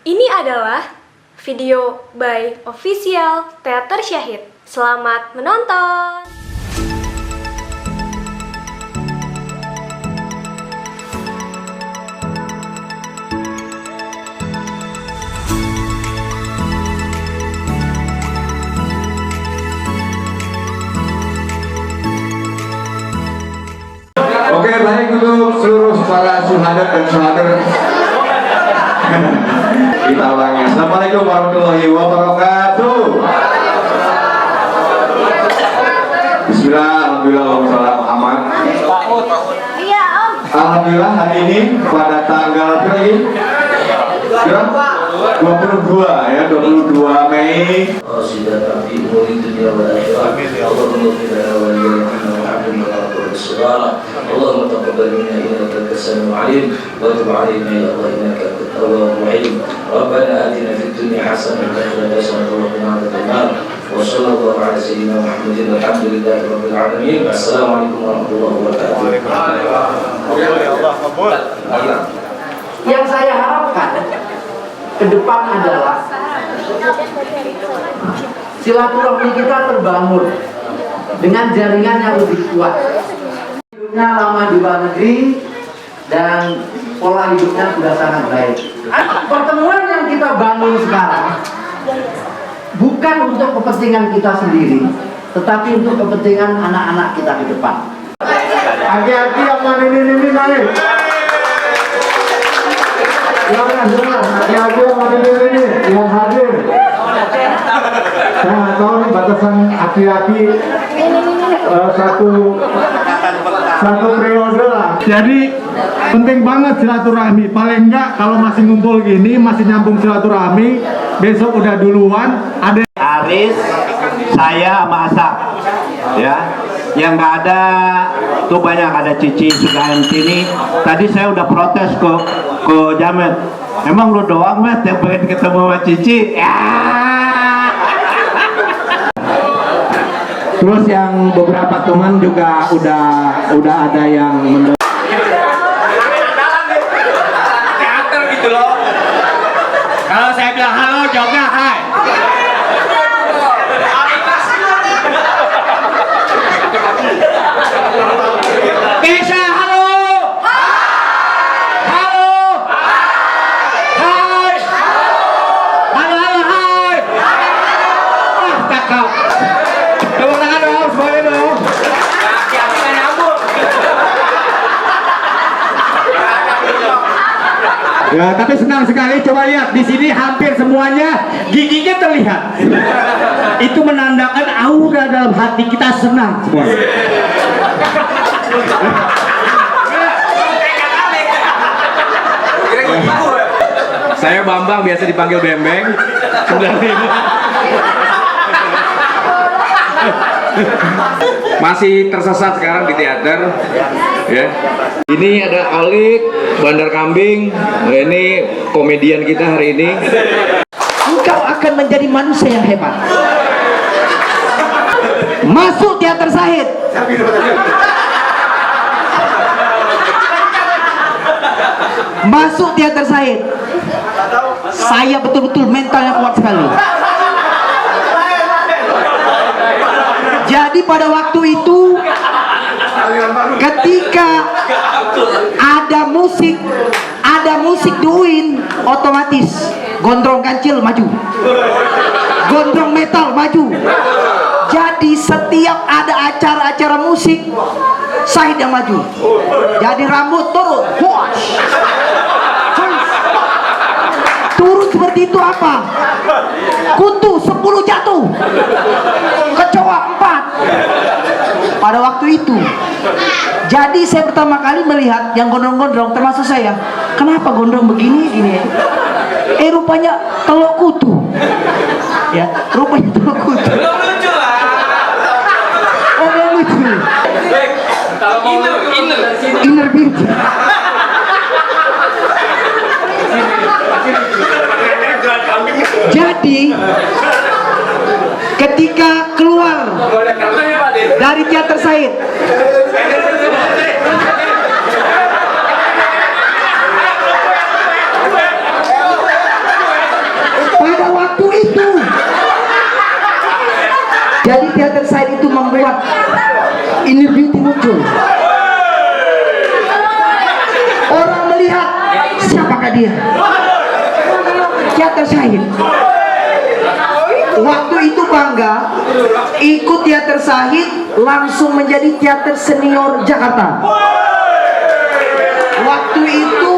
Ini adalah video by Official Teater Syahid. Selamat menonton! Oke, baik untuk seluruh para syuhada dan syuhadir. Kita ulangi. Assalamualaikum warahmatullahi wabarakatuh. Bismillah, alhamdulillah, Allahumma Muhammad. Iya, Om. Alhamdulillah hari ini pada tanggal berapa ini? 22 ya, 22 Mei. اللهم تقبل منا انك انت السميع العليم وتب علينا يا الله انك انت التواب الرحيم ربنا اتنا في الدنيا حسنه وفي الاخره حسنه وقنا عذاب النار وصلى الله على سيدنا محمد والحمد لله رب العالمين السلام عليكم ورحمه الله وبركاته. Yang saya harapkan ke depan adalah silaturahmi kita terbangun dengan jaringan yang lebih kuat. Hidupnya lama di luar negeri dan pola hidupnya sudah sangat baik. Pertemuan yang kita bangun sekarang bukan untuk kepentingan kita sendiri, tetapi untuk kepentingan anak-anak kita ke depan. Hati-hati yang mana ini naik. Jangan, hati-hati yang mana ini yang hadir. Saya nggak tahu nih batasan hati-hati satu periode lah. Jadi penting banget silaturahmi. Paling enggak kalau masih ngumpul gini, masih nyambung silaturahmi, besok udah duluan ada Aris, saya sama Asap, ya. Yang nggak ada tuh banyak, ada Cici Sugahan sini. Tadi saya udah protes ke Jamet. Emang lu doang Met yang pengen ketemu sama Cici? Ya. Terus yang beberapa teman juga udah ada yang teater gitu loh. Kalau saya bilang halo, jawabnya hai. Bisa halo. Halo. Hai. Halo hai. Wah, cakep. Tepuk tangan dong, semuanya dong. Siapa nyambung? ya, tapi senang sekali. Coba lihat di sini hampir semuanya giginya terlihat. Itu menandakan aura dalam hati kita senang semua. Saya Bambang, biasa dipanggil Bembeng. 95. Masih tersesat sekarang di teater, ya. Ini ada Olik, Bandar Kambing. Nah, ini komedian kita hari ini. Engkau akan menjadi manusia yang hebat. Masuk teater Syahid. Masuk teater Syahid. Saya betul-betul mentalnya kuat sekali. Jadi pada waktu itu ketika ada musik duin, otomatis gondrong kancil maju, gondrong metal maju. Jadi setiap ada acara-acara musik, Syahid yang maju. Jadi rambut turun, turun seperti itu apa? Kutu 10 jatuh, kecoa 4 pada waktu itu. Jadi saya pertama kali melihat yang gondrong-gondrong, termasuk saya. Kenapa gondrong begini gini? Rupanya telur kutu. Ya, rupanya telur kutu. Oh, yang lucu. Inner beauty. Jadi ketika keluar dari teater Syahid, Jadi teater Syahid itu membuat inner beauty muncul. Orang melihat siapakah dia? Teater Syahid. Waktu itu bangga ikut teater Syahid, langsung menjadi teater senior Jakarta. Waktu itu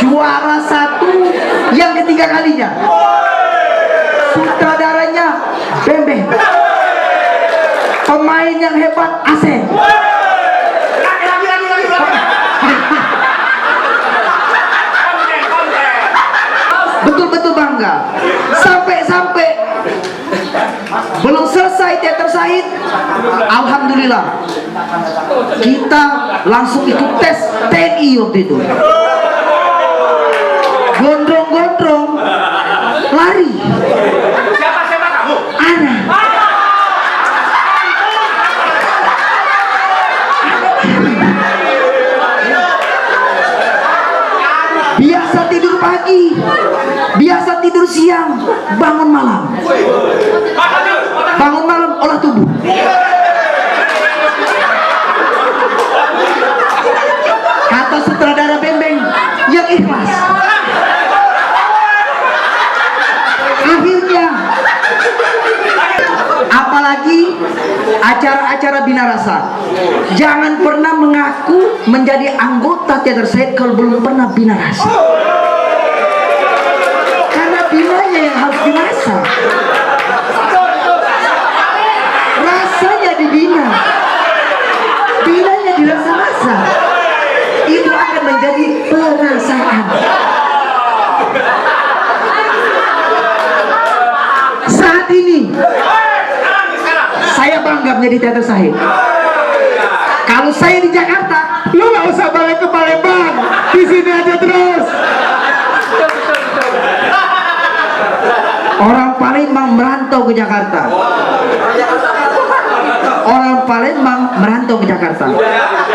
juara 1 yang ketiga kalinya. Sutradaranya Bembeng. Pemain yang hebat Aseng. Betul-betul bangga. Sampai belum selesai teater Syahid, alhamdulillah kita langsung ikut tes TNI waktu itu. Gondrong-gondrong lari. Siapa kamu? Ana. Biasa tidur pagi, biasa tidur siang, bangun malam. Bangun malam olah tubuh. Kata sutradara Bembeng yang ikhlas. Akhirnya, apalagi acara-acara Bina Rasa, jangan pernah mengaku menjadi anggota teater Syahid kalau belum pernah Bina Rasa. Karena binanya yang harus dirasa. Rasanya dibina, binanya dirasa-rasa. Itu akan menjadi perasaan. Saat ini saya bangga menjadi teater Syahid. Kalau saya di Jakarta, Lu nggak usah balik ke Palembang, di sini aja terus. orang Palembang merantau ke Jakarta. Orang Palembang merantau ke Jakarta.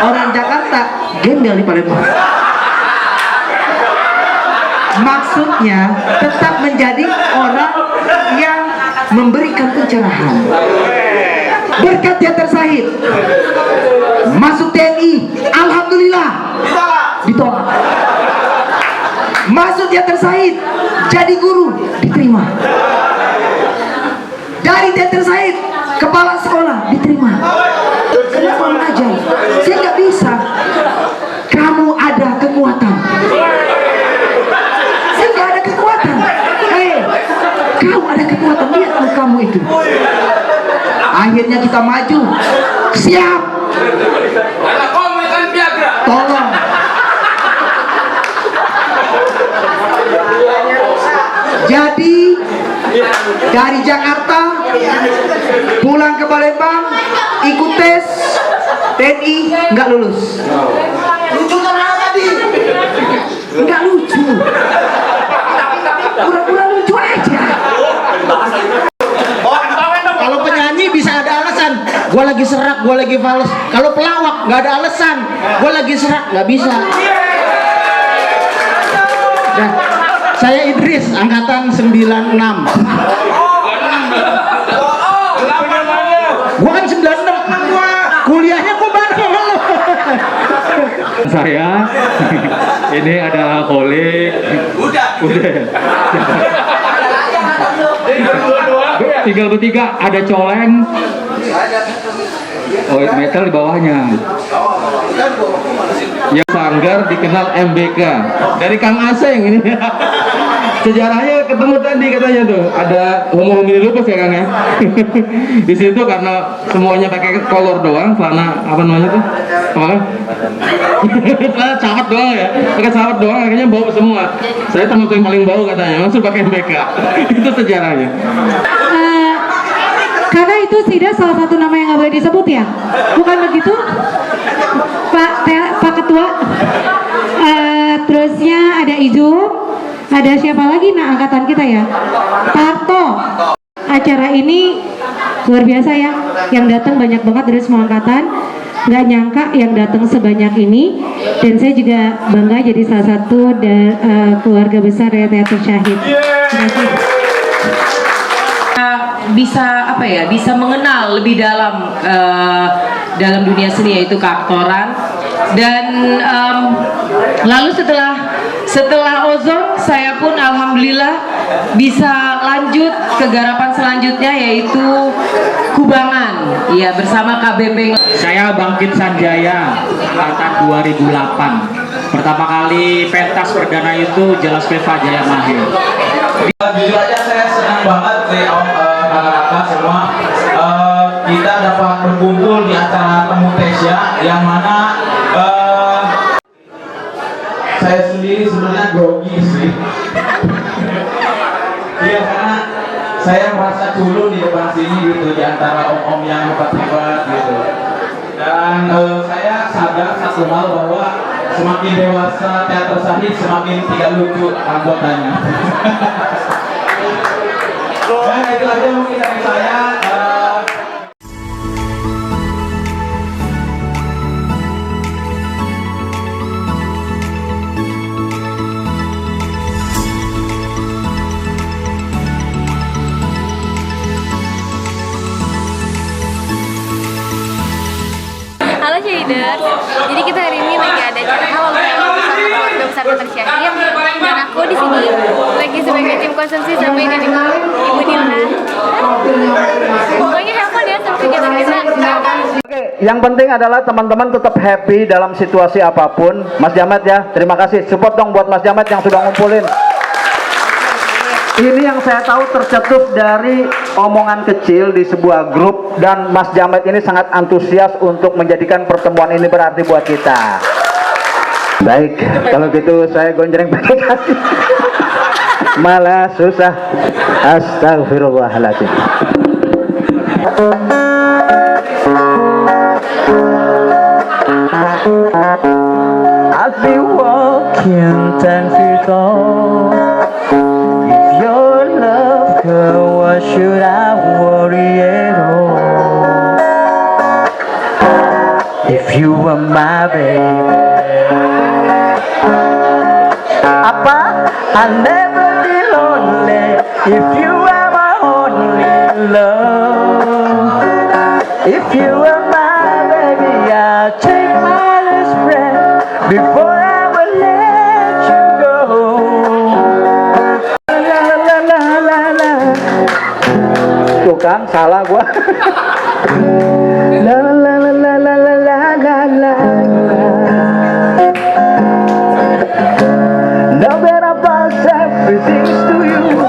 Orang Jakarta gembel di Palembang. Maksudnya tetap menjadi orang yang memberikan pencerahan. Berkat teater Syahid masuk TNI, alhamdulillah ditolak. Masuk teater Syahid jadi guru, diterima. Dari teater Syahid kepala sekolah, diterima. Kenapa mengajar? Saya nggak bisa. Kamu ada kekuatan. Saya nggak ada kekuatan. Kau ada kekuatan, lihat kamu itu. Akhirnya kita maju. Siap. Tolong. Jadi dari Jakarta pulang ke Palembang, ikut tes TNI, nggak lulus. Lucu kan tadi? Nggak lucu. Pura-pura lucu aja. Kalau penyanyi bisa ada alasan, gua lagi serak, gua lagi fals. Kalau pelawak nggak ada alasan, gua lagi serak, nggak bisa. Nah, saya Idris, angkatan 96. Gua kan 96, kuliahnya gua bareng sama lu. Saya ini ada Kolik. Udah. Tinggal bertiga, ada Coleng. Oh, metal di bawahnya. Yang Sanggar dikenal MBK dari Kang Aseng ini. Sejarahnya ketemu tadi katanya tuh ada homo-homini lupus ya Kang ya. Di situ karena semuanya pakai kolor doang, celana apa namanya tuh? Apa? Celana camat doang ya, pakai camat doang akhirnya bau semua. Saya termasuk yang paling bau katanya, langsung pakai MBK. Itu sejarahnya. Karena itu tidak salah satu nama yang nggak boleh disebut ya, bukan begitu, Pak Ketua? Terusnya ada Izum, ada siapa lagi? Nah, angkatan kita ya, Tarto. Acara ini luar biasa ya, yang datang banyak banget dari semua angkatan. Nggak nyangka yang datang sebanyak ini, dan saya juga bangga jadi salah satu keluarga besar ya Teater Syahid. Terima kasih. bisa apa ya, bisa mengenal lebih dalam dalam dunia seni yaitu keaktoran. Dan lalu setelah Ozon, saya pun alhamdulillah bisa lanjut ke garapan selanjutnya yaitu Kubangan ya, bersama KBP. Saya Bangkit Sanjaya angkatan 2008. Pertama kali pentas perdana itu Jelas Peva Jaya Mahir. Jujur aja saya senang banget nih kakak-kakak semua. Kita dapat berkumpul di acara temu Tesya yang mana saya sendiri sebenarnya grogi sih. Iya, karena saya merasa culun di depan sini gitu, di antara om-om yang hebat-hebat gitu. Dan saya sadar satu hal bahwa semakin dewasa teater Syahid semakin tidak lucu anggotanya. Nah, itu aja mungkin dari saya. Halo Shaders, jadi kita hari ini lagi ada acara Halo bersama keluarga besar Teater Syahid, dan aku di sini lagi sebagai tim konsumsi sama ini nih, Ibu Nilda. Pokoknya have fun ya sama kegiatan kita. Oke, yang penting adalah teman-teman tetap happy dalam situasi apapun. Mas Jamet ya, terima kasih. Support dong buat Mas Jamet yang sudah ngumpulin. Ini yang saya tahu tercetus dari omongan kecil di sebuah grup, dan Mas Jamet ini sangat antusias untuk menjadikan pertemuan ini berarti buat kita. Baik, kalau gitu saya gonjreng pakai kaki. Malah susah. Astagfirullahaladzim. I'll be walking 10 feet tall. Girl, what should I worry at all? If you were my baby, Apa? I'll never be lonely. If you are my only love. If you are my baby, I'll take my last breath before I will let you go. Tuh kan, salah gua. La la la la la la la la la. Now that I pass everything to you,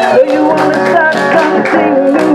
so you wanna start something new.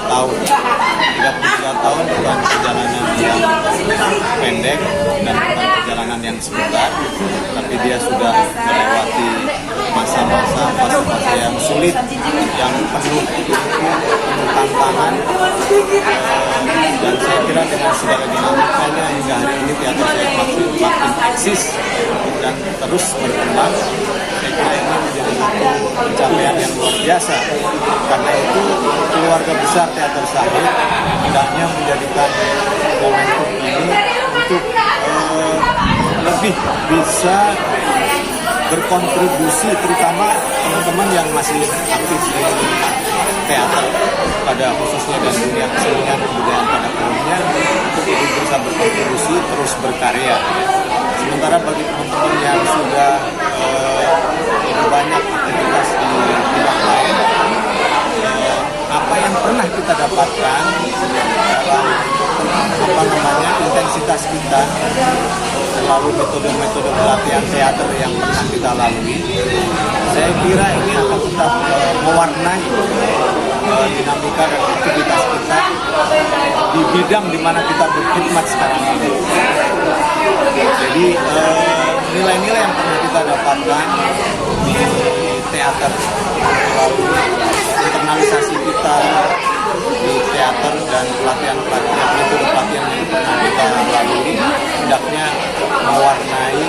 tahun. 33 tahun bukan perjalanan yang pendek dan bukan perjalanan yang sebentar, tapi dia sudah melewati masa-masa, fase-fase yang sulit, yang penuh tantangan, dan saya kira dengan segala dinamikanya hingga hari ini teater saya makin eksis dan terus berkembang. Saya kira ini menjadi satu pencapaian yang luar biasa. Karena itu keluarga besar Teater Syahid hendaknya menjadikan momentum ini untuk lebih bisa berkontribusi, terutama teman-teman yang masih aktif di teater pada khususnya dan dunia kesenian kebudayaan pada umumnya, untuk lebih bisa berkontribusi terus berkarya. Sementara bagi teman-teman yang sudah banyak aktivitas di bidang lain, apa yang pernah kita dapatkan dalam intensitas kita melalui metode-metode pelatihan teater yang pernah kita lalui, saya kira ini akan tetap mewarnai dinamika dan aktivitas kita di bidang di mana kita berkhidmat sekarang ini. Jadi nilai-nilai yang pernah kita dapatkan di teater melalui internalisasi kita di teater dan pelatihan-pelatihan metode pelatihan yang pernah kita lalui hendaknya mewarnai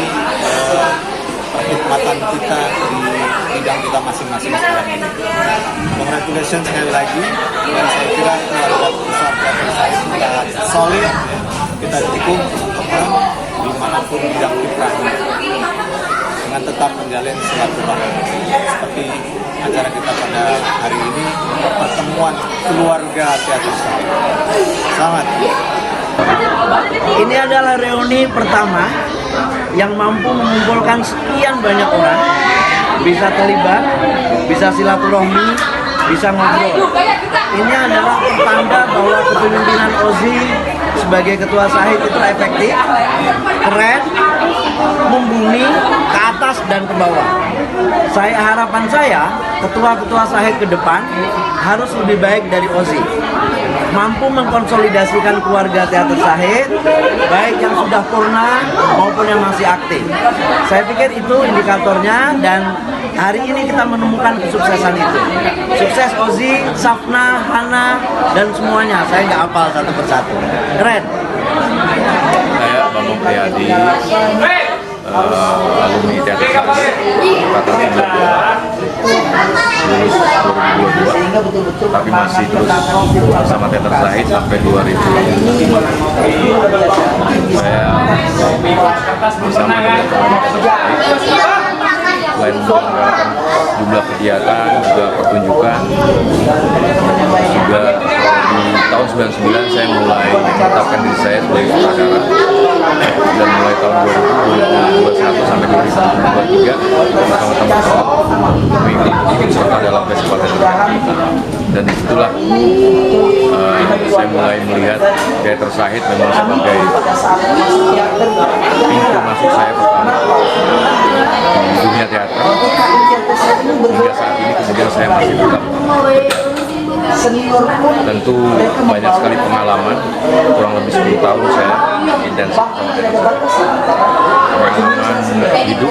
perkhidmatan kita di bidang kita masing-masing sekarang ini. Congratulations sekali lagi, dan saya kira keluarga besar Teater Syahid kita solid, ya. Kita dukung teman-teman dimanapun bidang kiprahnya dengan tetap menjalin silaturahmi seperti acara kita pada hari ini, pertemuan keluarga Teater Syahid. Selamat. Ini adalah reuni pertama yang mampu mengumpulkan sekian banyak orang, bisa terlibat, bisa silaturahmi, bisa ngobrol. Ini adalah pertanda bahwa kepemimpinan Ozi sebagai ketua Syahid itu efektif, keren, mumpuni ke atas dan ke bawah. Harapan saya, ketua-ketua Syahid ke depan harus lebih baik dari Ozi, mampu mengkonsolidasikan keluarga Teater Syahid, baik yang sudah purna maupun yang masih aktif. Saya pikir itu indikatornya, dan hari ini kita menemukan kesuksesan itu. Sukses Ozi, Safna, Hana, dan semuanya. Saya nggak hafal satu persatu. Keren. Saya Bambang Priyadi, alumni Teater Syahid, angkatan 92, lulus 2022, tapi masih terus bersama Teater Syahid sampai 2005. Saya bersama dengan Teater Syahid selain menyelenggarakan jumlah kegiatan, juga pertunjukan, juga di tahun 99 saya mulai menetapkan diri saya sebagai sutradara, dan mulai tahun 2021 sampai 2023 bersama teman-teman ikut serta dalam festival teater, dan disitulah saya mulai melihat Teater Syahid memang sebagai pintu masuk saya pertama di dunia teater. Hingga saat ini kemudian saya masih tetap tentu banyak sekali pengalaman, kurang lebih 10 tahun saya intensif pengalaman hidup,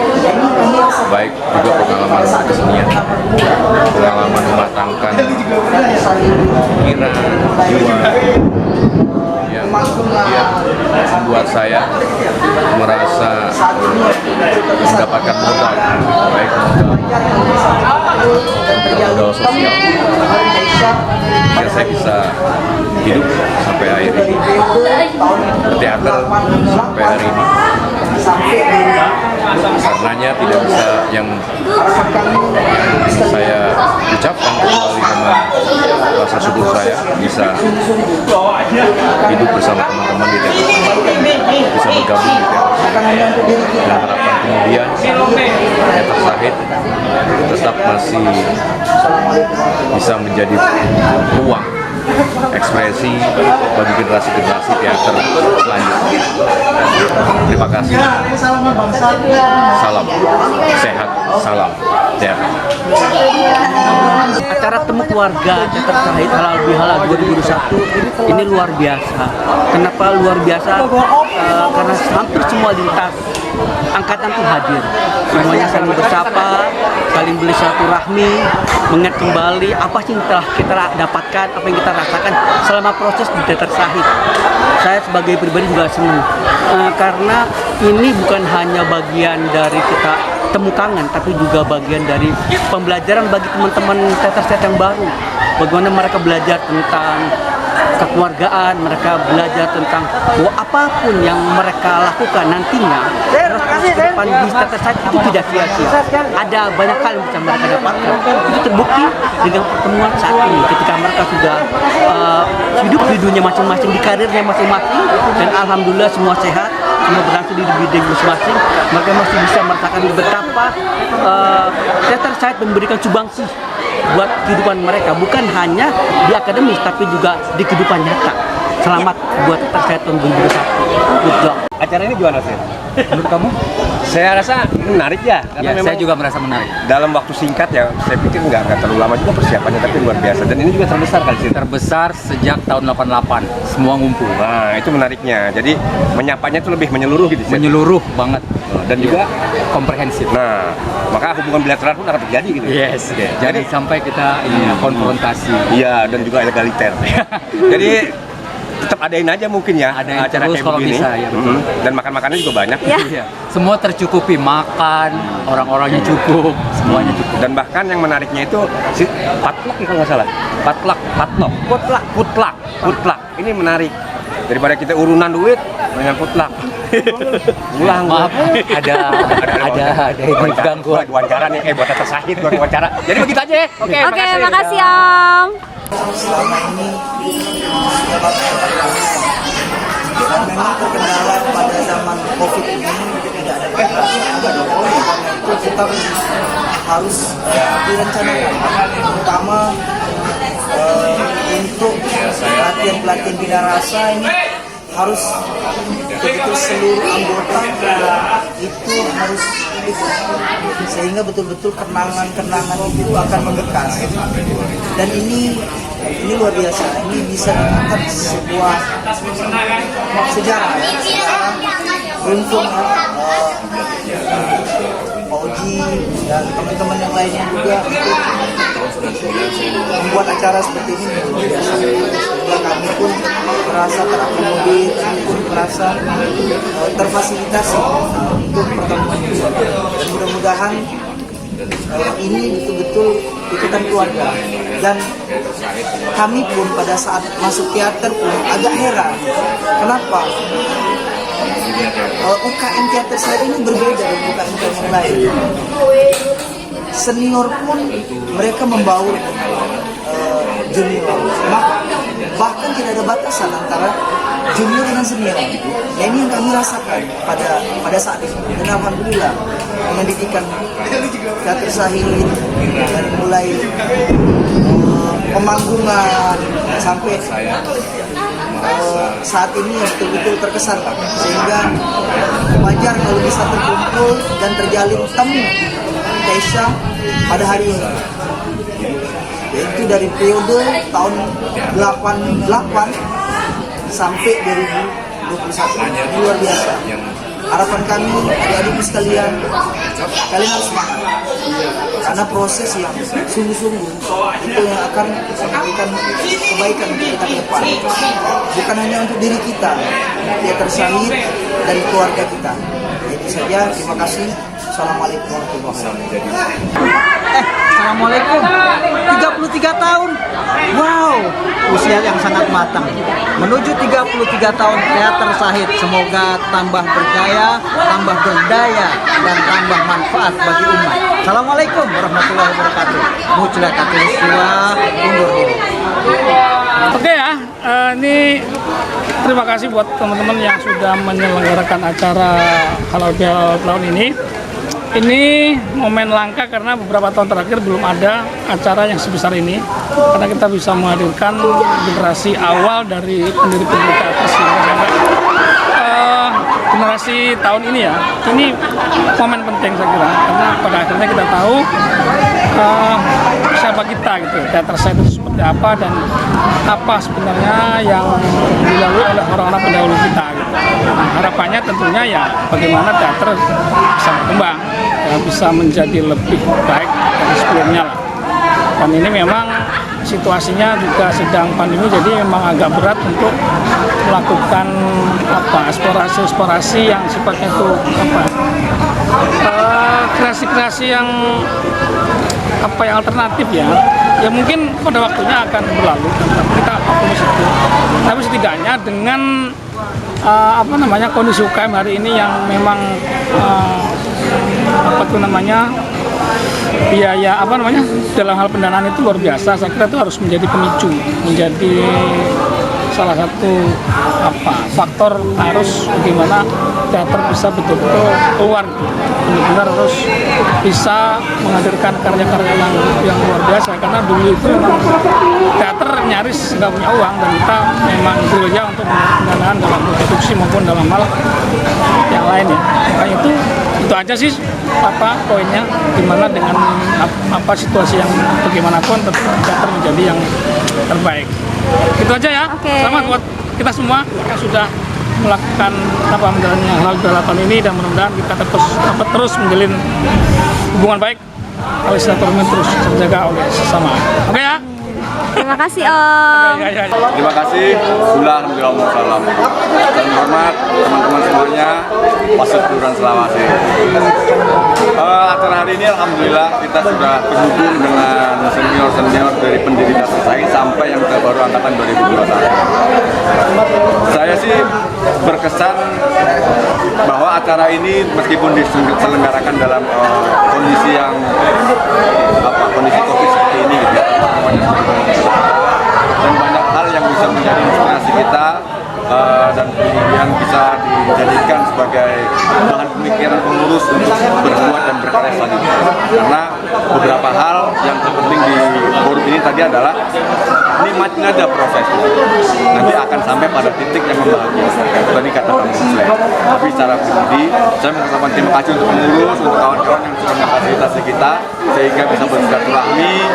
baik juga pengalaman kesenian, pengalaman mematangkan pikiran, jiwa, yang kemudian membuat saya merasa mendapatkan modal, baik modal sosial, sehingga saya bisa hidup sampai akhir ini, berteater sampai hari ini. Karenanya tidak bisa yang saya ucapkan kecuali dengan rasa syukur saya bisa hidup bersama teman-teman di teater, bisa bergabung di teater, dan harapan kemudian Teater Syahid tetap masih bisa menjadi ruang ekspresi menginspirasi bagi generasi-generasi teater selanjutnya. Terima kasih. Salam sehat, salam teater. Acara temu keluarga teater Syahid Halal Bihalal 2021 ini luar biasa. Kenapa luar biasa? Karena hampir semua lintas angkatan tuh hadir. Semuanya saling bersapa, saling bersilaturahmi, mengingat kembali apa sih yang telah kita dapatkan, apa yang kita rasakan selama proses di teater Syahid. Saya sebagai pribadi juga senang karena ini bukan hanya bagian dari kita temu kangen, tapi juga bagian dari pembelajaran bagi teman-teman teater yang baru. Bagaimana mereka belajar tentang kekeluargaan, mereka belajar tentang bahwa apapun yang mereka lakukan nantinya ke depan di teater Syahid itu tidak sia-sia. Ada banyak hal yang bisa mereka dapatkan. Itu terbukti dengan pertemuan saat ini ketika mereka sudah hidup di dunia masing-masing, di karirnya masing-masing, dan alhamdulillah semua sehat, semua berlangsung di bidang masing-masing. Mereka masih bisa merasakan betapa teater Syahid memberikan sumbangsi buat kehidupan mereka, bukan hanya di akademis tapi juga di kehidupan nyata. Selamat buat teater Syahid tahun 2021. Good job. Acara ini gimana sih? Menurut kamu? Saya rasa menarik ya, karena memang saya juga merasa menarik. dalam waktu singkat ya, saya pikir nggak terlalu lama juga persiapannya, tapi luar biasa. Dan ini juga terbesar kali sih. Terbesar sejak tahun 88, semua ngumpul. Nah, itu menariknya. Jadi menyapanya itu lebih menyeluruh gitu. Menyeluruh banget. Dan juga komprehensif. Nah, maka hubungan bilateral pun akan terjadi gitu. Yes. Jadi sampai kita ini konfrontasi. Iya, dan juga egaliter. Jadi tetap adain aja mungkin ya Adain acara terus kayak kalau begini. bisa, ya, betul. Dan makan-makannya juga banyak. Iya. Semua tercukupi, makan, orang-orangnya cukup, semuanya cukup. Dan bahkan yang menariknya itu si patlak ya kalau nggak salah. Putlak. Ini menarik. Daripada kita urunan duit, dengan putlak. Ulang. Maaf, ada yang gangguan. Wawancara nih, buat teater Syahid, buat wawancara. Jadi begitu aja ya. Oke, makasih Om. Selama ini memang terkendala pada zaman COVID ini tidak ada karena itu kita harus direncanakan, terutama untuk pelatihan bina rasa ini harus betul seluruh anggota itu harus sehingga betul-betul kenangan-kenangan itu akan membekas. Dan ini luar biasa, ini bisa diangkat sebuah sejarah ya, beruntung Pak Oji dan teman-teman yang lainnya juga untuk membuat acara seperti ini luar biasa. Sehingga kami pun merasa terakomodir, kami pun merasa terfasilitasi untuk pertemuan ini. Dan mudah-mudahan ini betul-betul ikutan keluarga. Dan kami pun pada saat masuk teater pun agak heran. Kenapa? UKM teater saya ini berbeda dari UKM yang lain. Senior pun mereka membaur junior. Bahkan tidak ada batasan antara junior dan senior. Nah, ini yang kami rasakan pada saat itu. Dan alhamdulillah pendidikan teater Syahid dari mulai pemanggungan sampai saat ini betul-betul terkesan, sehingga wajar kalau bisa terkumpul dan terjalin temu Keisha pada hari ini, yaitu dari periode tahun 88 sampai 2021. Luar biasa. Harapan kami adik-adikku sekalian, kalian harus semangat karena proses yang sungguh-sungguh itu yang akan memberikan kebaikan untuk kita ke depan, bukan hanya untuk diri kita, teater Syahid dan keluarga kita. Itu saja, terima kasih. Assalamualaikum warahmatullahi wabarakatuh. Assalamualaikum. 33 tahun. Wow, usia yang sangat matang. Menuju 33 tahun teater Syahid. Semoga tambah berjaya, tambah berdaya, dan tambah manfaat bagi umat. Assalamualaikum warahmatullahi wabarakatuh. Mucila Katulistiwa, undur diri. Oke ya, ini terima kasih buat teman-teman yang sudah menyelenggarakan acara Halal Bihalal tahun ini. Ini momen langka karena beberapa tahun terakhir belum ada acara yang sebesar ini, karena kita bisa menghadirkan generasi awal dari pendiri-pendiri teater sampai generasi tahun ini ya. Ini momen penting saya kira, karena pada akhirnya kita tahu siapa kita gitu, teater saya itu seperti apa dan apa sebenarnya yang dilalui oleh orang-orang pendahulu kita gitu. Nah, harapannya tentunya ya bagaimana teater bisa berkembang, ya, bisa menjadi lebih baik dari sebelumnya lah. Dan ini memang situasinya juga sedang pandemi, jadi memang agak berat untuk melakukan eksplorasi yang sifatnya itu kreasi-kreasi yang yang alternatif ya mungkin pada waktunya akan berlalu, tapi kita optimis itu. Tapi setidaknya dengan kondisi UKM hari ini yang memang biaya dalam hal pendanaan itu luar biasa, saya kira itu harus menjadi pemicu, menjadi salah satu faktor harus bagaimana teater bisa betul-betul keluar, benar-benar harus bisa menghadirkan karya-karya yang luar biasa, karena dulu itu teater nyaris nggak punya uang dan kita memang berusaha untuk pendanaan dalam produksi maupun dalam hal yang lain ya. Makanya itu aja sih poinnya, gimana dengan situasi yang bagaimanapun teater menjadi yang terbaik. Itu aja ya. Selamat buat kita semua yang sudah melakukan menjalannya hal tahun ini, dan mudah-mudahan kita terus menjalin hubungan baik, kalau silaturahmi terus terjaga oleh sesama. Oke ya. Terima kasih Om. Terima kasih. Alhamdulillah. Dan hormat teman-teman semuanya, Pasut Kelurahan Selawase. Acara hari ini alhamdulillah kita sudah terhubung dengan senior-senior dari pendiri Teater Said sampai yang terbaru angkatan 2021. Saya sih berkesan bahwa acara ini meskipun diselenggarakan dalam kondisi yang kondisi Covid seperti ini gitu ya, dan banyak hal yang bisa menjadi inspirasi kita dan yang bisa dijadikan sebagai bahan pemikiran pengurus untuk berbuat dan berkarya selanjutnya. Karena beberapa hal yang terpenting di forum ini tadi adalah nikmatin aja proses, nanti akan sampai pada titik yang membahagiakan. Tadi kata Pak Muslim. Tapi secara pribadi saya mengucapkan terima kasih untuk pengurus, untuk kawan-kawan yang sudah memfasilitasi kita sehingga bisa bersilaturahmi,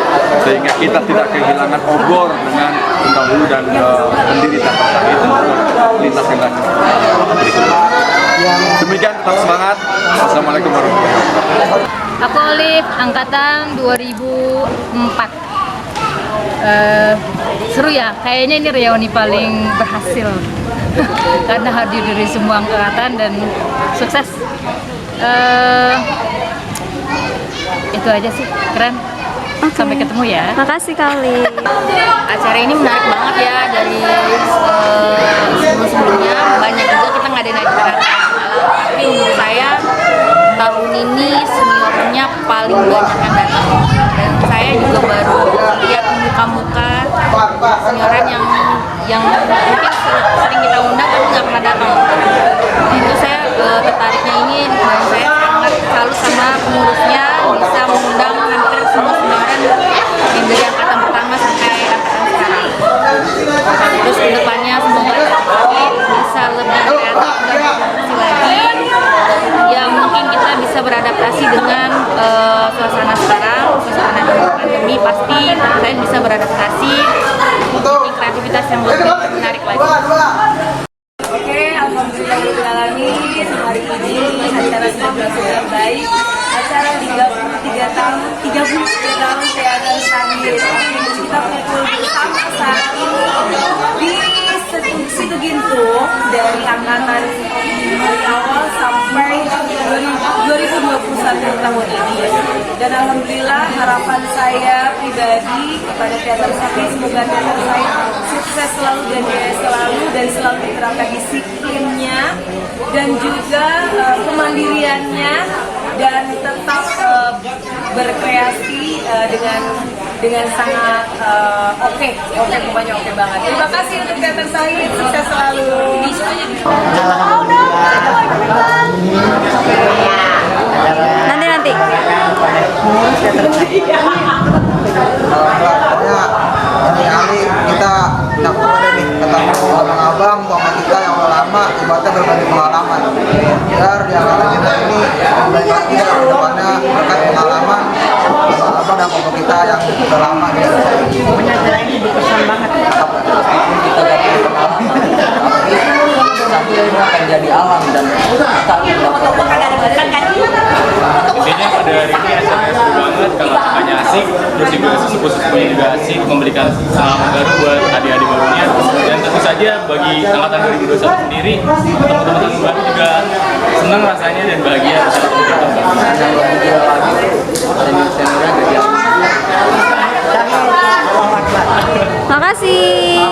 sehingga kita tidak kehilangan obor dengan pendahulu dan pendiri Teater Said lintas generasi. Demikian, tetap semangat. Assalamualaikum warahmatullahi wabarakatuh. Aku Olive, angkatan 2004. Seru ya, kayaknya ini reuni paling berhasil karena hadir dari semua angkatan dan sukses. Itu aja sih, keren. Sampai ketemu ya. Makasih kali. Acara ini menarik banget ya, dari sebelum-sebelumnya banyak juga kita ngadain acara. Tapi menurut saya tahun ini seniornya paling banyak yang datang, dan saya juga baru lihat muka-muka senioran yang mungkin sering kita undang tapi nggak pernah datang. Itu saya tertariknya ini, dan saya sangat salut sama pengurusnya bisa mengundang hampir semua senioran yang dari angkatan pertama sampai angkatan sekarang. Terus kedepannya semoga bisa lebih kreatif dan berkreasi lagi. Ya mungkin kita bisa beradaptasi dengan suasana sekarang, suasana pandemi, pasti saya bisa beradaptasi, bikin kreativitas yang lebih menarik lagi. Oke, alhamdulillahirrahmanirrahim. Hari ini acara sudah berlangsung baik. Acara 33 tahun Teater Said. Kita kumpul bersama saat ini di Situ Gintung dari angkatan dari awal sampai 2021 tahun ini. Dan alhamdulillah harapan saya pribadi kepada Teater Said, semoga Teater Said sukses selalu dan jaya selalu, dan selalu diterapkan disiplinnya dan juga kemandiriannya, dan tetap berkreasi dengan sangat pokoknya oke banget. Terima kasih untuk Teater Said, sukses selalu. Nanti nanti? Kali kita dapat nih ketemu abang-abang, bapak kita yang udah lama, ibaratnya berbagi pengalaman. Biar di angkatan kita ini baik lagi ke depannya berkat pengalaman abang-abang dan bapak kita yang udah lama di Acara ini berkesan banget. kita dapat Nanti ini akan jadi alam dan Intinya pada hari ini acaranya seru banget, kakak-kakaknya asik, terus juga sesepuh-sesepuhnya juga asik, memberikan pengalaman baru buat adik-adik barunya. Dan tentu saja bagi angkatan 2021 sendiri, teman-teman baru juga senang rasanya dan bahagia bisa ketemu kita. Makasih.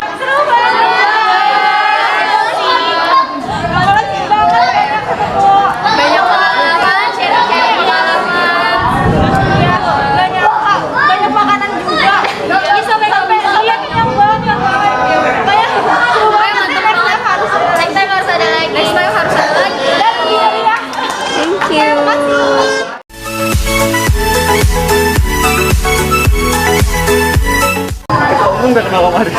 Banyak pengalaman, sharing-sharing pengalaman. Banyak makanan juga. Ini sampai iya kenyang banget. Kayak next time harus ada lagi. Next time harus ada lagi. Thank you. Nggak kenal Om Aris.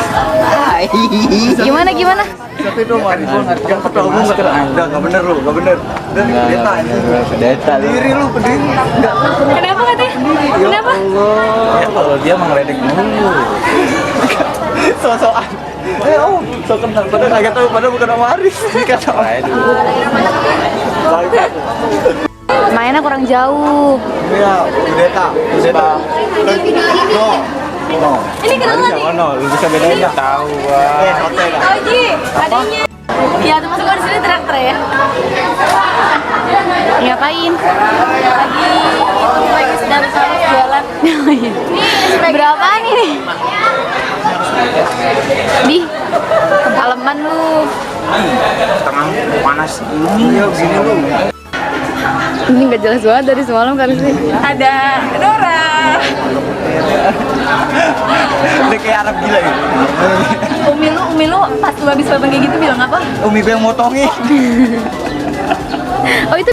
Gimana? Tapi itu Om Aris nggak ketua umum nggak kenal. Nggak bener lu, nggak bener. Dan pendeta ini. Pendeta. Pendiri lu, pendiri. Kenapa katanya? Kenapa? Ya kalau dia mengledek mulu. So-soan. Om, so kenal. Padahal nggak tahu, padahal bukan Om Aris. Dikata Om Aris. Mainnya kurang jauh. Iya, pendeta. No. Ini kenalan nih. No, lu bisa bedain nggak? Tahu wah. Hotel. Oji, adanya. Ya, teman teman di sini teriak-teriak ya. Ngapain? Lagi sedang jualan. Berapaan ini? Di kepalaman lu. Tengah panas ini. Ya begini lu. Ini nggak jelas banget dari semalam kan sih. Ada Dora. Udah kayak Arab gila gitu. Umi lu pas lu habis babang kayak gitu bilang apa? Umi gue yang motongin. Oh itu